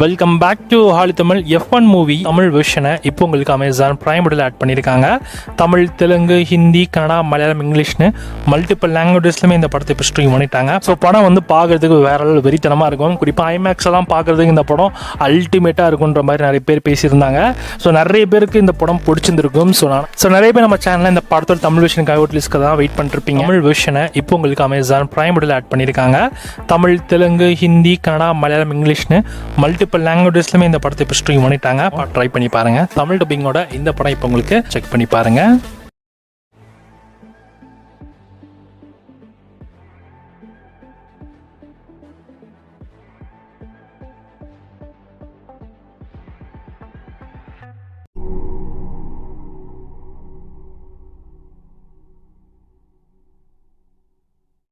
Welcome back to Holly Tamil F1 movie Tamil வெர்ஷனை இப்போ உங்களுக்கு அமேசான் பிரைம் வீடியோவில் ஆட் பண்ணியிருக்காங்க. தமிழ், தெலுங்கு, ஹிந்தி, கன்னடா, மலையாளம், இங்கிலீஷ்னு மல்டிபிள் லாங்குவேஜஸ்லையுமே இந்த படத்தை இப்போ ஸ்ட்ரீம் பண்ணிட்டாங்க. ஸோ படம் வந்து பார்க்குறதுக்கு வேற வெறித்தனமாக இருக்கும். குறிப்பாக ஐமேக்ஸ் எல்லாம் பார்க்குறதுக்கு இந்த படம் அல்டிமேட்டாக இருக்குன்ற மாதிரி நிறைய பேர் பேசியிருந்தாங்க. ஸோ நிறைய பேருக்கு இந்த படம் பிடிச்சிருந்துருக்கும். ஸோ நிறைய பேர் நம்ம சேனலில் இந்த படத்தோட தமிழ் வெர்ஷனுக்காக லிஸ்ட்க்கு தான் வெயிட் பண்ணிருப்பீங்க. தமிழ் வெர்ஷனை இப்போ உங்களுக்கு அமேசான் பிரைம் வீடியோவில் ஆட் பண்ணியிருக்காங்க. தமிழ், தெலுங்கு, ஹிந்தி, கன்னடா, மலையாளம், இங்கிலீஷ்னு மல்டிபிள் லாங்குவேஜஸ்லையுமே இந்த படத்தை இப்போ ஸ்ட்ரீம் பண்ணிட்டாங்க. ட்ரை பண்ணி பாருங்க. தமிழ் டப்பிங்கோட இந்த படம் இப்போ உங்களுக்கு செக் பண்ணி பாருங்க.